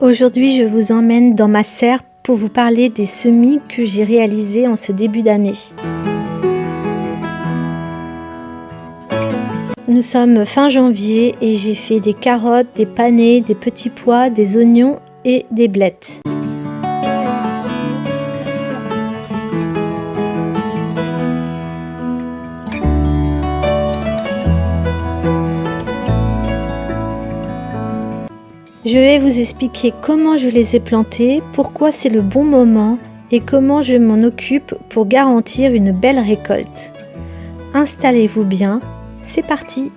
Aujourd'hui, je vous emmène dans ma serre pour vous parler des semis que j'ai réalisés en ce début d'année. Nous sommes fin janvier et j'ai fait des carottes, des panais, des petits pois, des oignons et des blettes. Je vais vous expliquer comment je les ai plantés, pourquoi c'est le bon moment et comment je m'en occupe pour garantir une belle récolte. Installez-vous bien, c'est parti!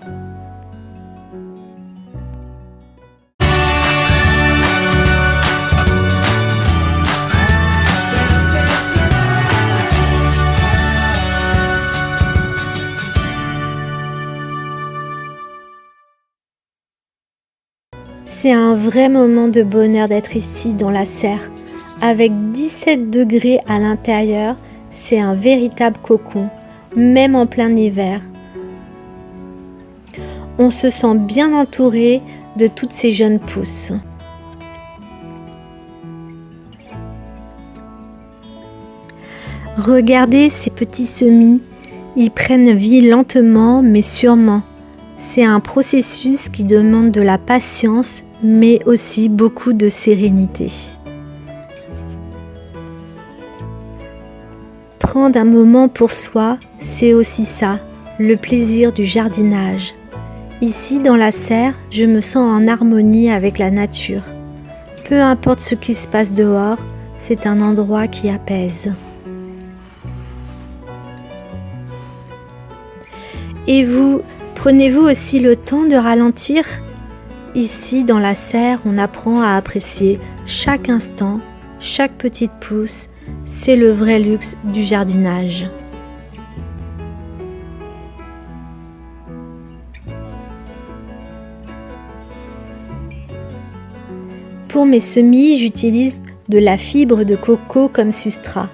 C'est un vrai moment de bonheur d'être ici dans la serre. Avec 17 degrés à l'intérieur, c'est un véritable cocon, même en plein hiver. On se sent bien entouré de toutes ces jeunes pousses. Regardez ces petits semis, ils prennent vie lentement mais sûrement. C'est un processus qui demande de la patience, mais aussi beaucoup de sérénité. Prendre un moment pour soi, c'est aussi ça, le plaisir du jardinage. Ici, dans la serre, je me sens en harmonie avec la nature. Peu importe ce qui se passe dehors, c'est un endroit qui apaise. Et vous, prenez-vous aussi le temps de ralentir? Ici, dans la serre, on apprend à apprécier chaque instant, chaque petite pousse. C'est le vrai luxe du jardinage. Pour mes semis, j'utilise de la fibre de coco comme substrat.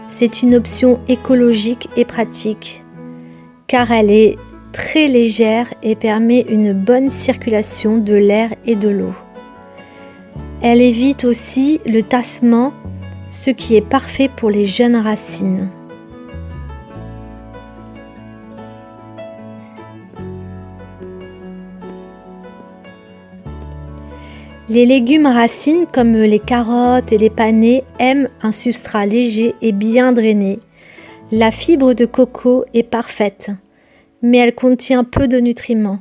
C'est une option écologique et pratique, car elle est très légère et permet une bonne circulation de l'air et de l'eau. Elle évite aussi le tassement, ce qui est parfait pour les jeunes racines. Les légumes racines comme les carottes et les panais aiment un substrat léger et bien drainé. La fibre de coco est parfaite, mais elle contient peu de nutriments.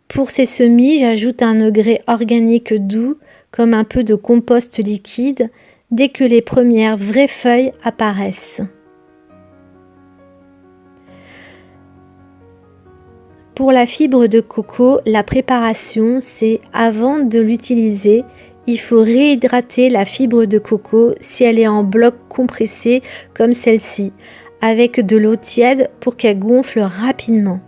Pour ces semis, j'ajoute un engrais organique doux, comme un peu de compost liquide, dès que les premières vraies feuilles apparaissent. Pour la fibre de coco, la préparation, c'est avant de l'utiliser, il faut réhydrater la fibre de coco si elle est en bloc compressé comme celle-ci, avec de l'eau tiède pour qu'elle gonfle rapidement.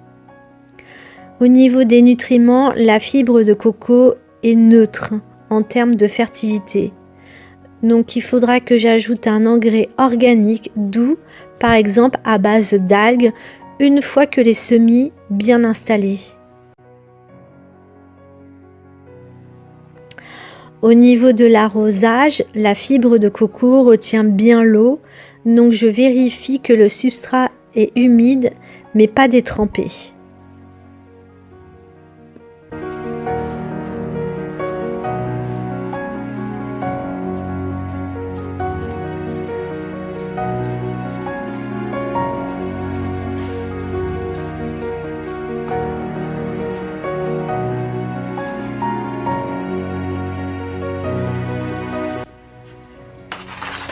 Au niveau des nutriments, la fibre de coco est neutre en termes de fertilité. Donc il faudra que j'ajoute un engrais organique doux, par exemple à base d'algues, une fois que les semis bien installés. Au niveau de l'arrosage, la fibre de coco retient bien l'eau, donc je vérifie que le substrat est humide mais pas détrempé.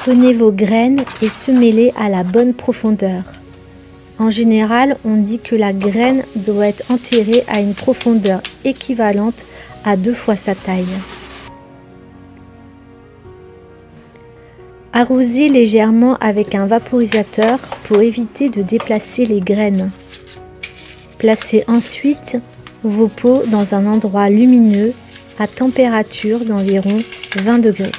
Prenez vos graines et semez-les à la bonne profondeur. En général, on dit que la graine doit être enterrée à une profondeur équivalente à 2 fois sa taille. Arrosez légèrement avec un vaporisateur pour éviter de déplacer les graines. Placez ensuite vos pots dans un endroit lumineux à température d'environ 20 degrés.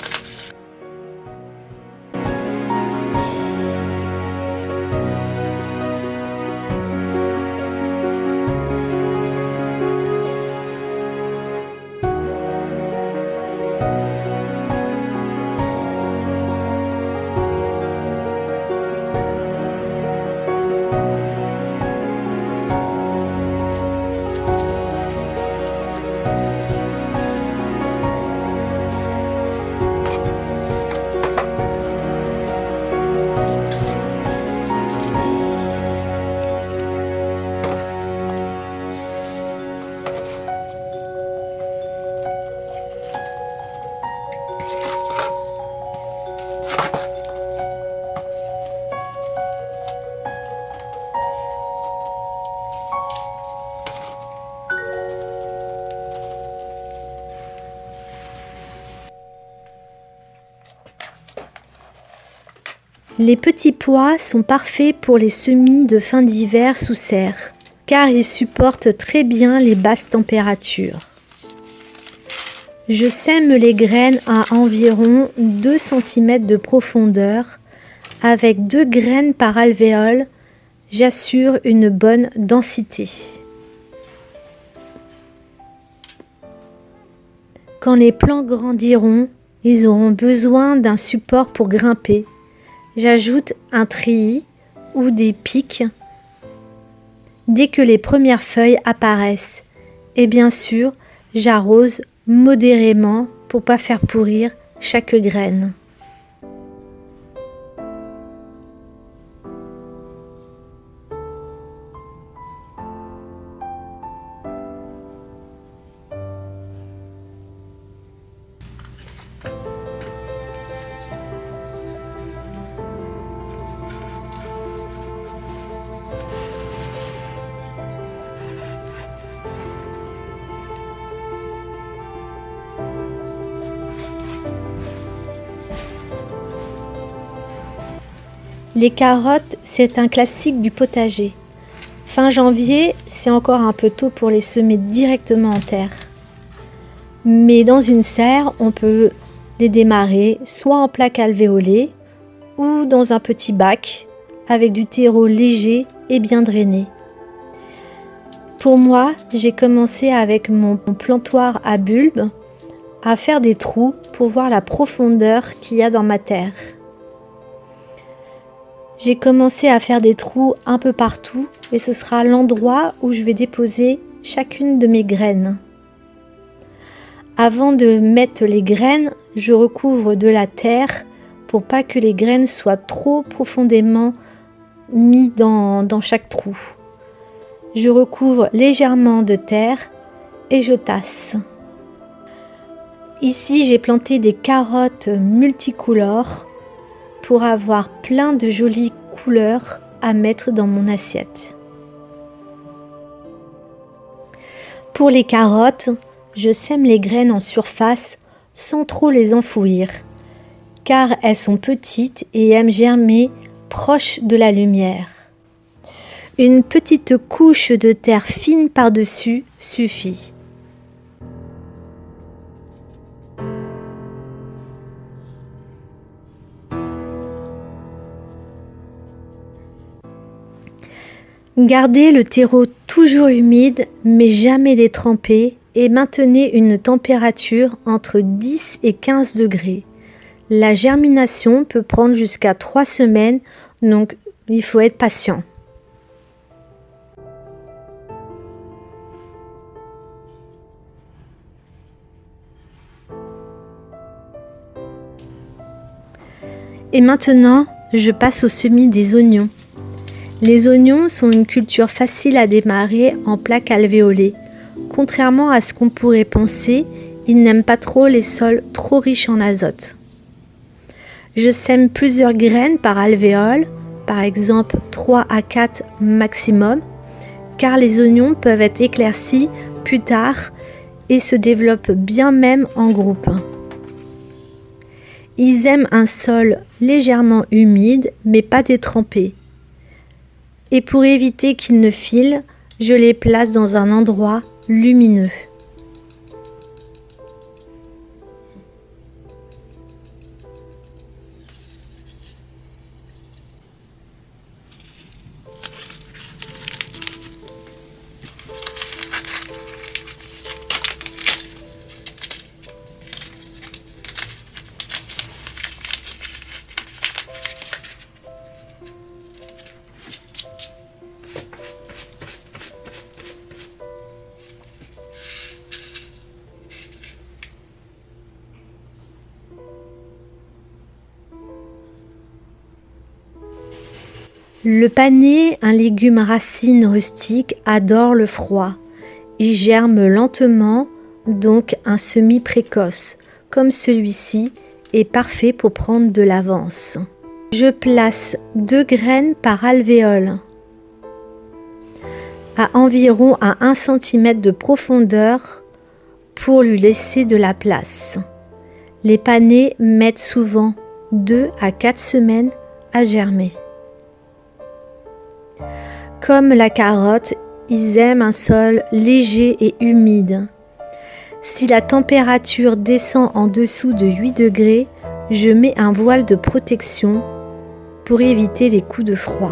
Les petits pois sont parfaits pour les semis de fin d'hiver sous serre, car ils supportent très bien les basses températures. Je sème les graines à environ 2 cm de profondeur, avec 2 graines par alvéole. J'assure une bonne densité. Quand les plants grandiront, ils auront besoin d'un support pour grimper. J'ajoute un treillis ou des pics dès que les premières feuilles apparaissent. Et bien sûr, j'arrose modérément pour ne pas faire pourrir chaque graine. Les carottes, c'est un classique du potager. Fin janvier, c'est encore un peu tôt pour les semer directement en terre. Mais dans une serre, on peut les démarrer soit en plaque alvéolée ou dans un petit bac avec du terreau léger et bien drainé. Pour moi, j'ai commencé avec mon plantoir à bulbes à faire des trous pour voir la profondeur qu'il y a dans ma terre. J'ai commencé à faire des trous un peu partout et ce sera l'endroit où je vais déposer chacune de mes graines. Avant de mettre les graines, je recouvre de la terre pour pas que les graines soient trop profondément mises dans chaque trou. Je recouvre légèrement de terre et je tasse. Ici, j'ai planté des carottes multicolores pour avoir plein de jolies couleurs à mettre dans mon assiette. Pour les carottes, je sème les graines en surface sans trop les enfouir, car elles sont petites et aiment germer proche de la lumière. Une petite couche de terre fine par-dessus suffit. Gardez le terreau toujours humide mais jamais détrempé et maintenez une température entre 10 et 15 degrés. La germination peut prendre jusqu'à 3 semaines, donc il faut être patient. Et maintenant, je passe au semis des oignons. Les oignons sont une culture facile à démarrer en plaque alvéolée. Contrairement à ce qu'on pourrait penser, ils n'aiment pas trop les sols trop riches en azote. Je sème plusieurs graines par alvéole, par exemple 3 à 4 maximum, car les oignons peuvent être éclaircis plus tard et se développent bien même en groupe. Ils aiment un sol légèrement humide mais pas détrempé. Et pour éviter qu'ils ne filent, je les place dans un endroit lumineux. Le panais, un légume racine rustique, adore le froid. Il germe lentement, donc un semis précoce, comme celui-ci, est parfait pour prendre de l'avance. Je place 2 graines par alvéole, à environ 1 cm de profondeur pour lui laisser de la place. Les panais mettent souvent 2 à 4 semaines à germer. Comme la carotte, ils aiment un sol léger et humide. Si la température descend en dessous de 8 degrés, je mets un voile de protection pour éviter les coups de froid.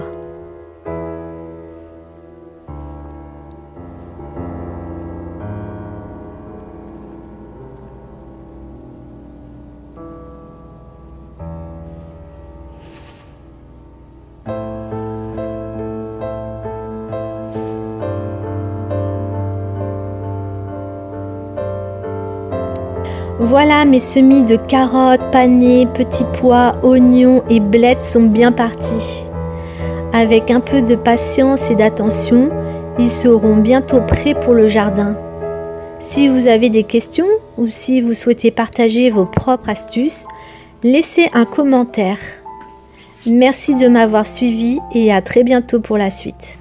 Voilà, mes semis de carottes, panais, petits pois, oignons et blettes sont bien partis. Avec un peu de patience et d'attention, ils seront bientôt prêts pour le jardin. Si vous avez des questions ou si vous souhaitez partager vos propres astuces, laissez un commentaire. Merci de m'avoir suivi et à très bientôt pour la suite.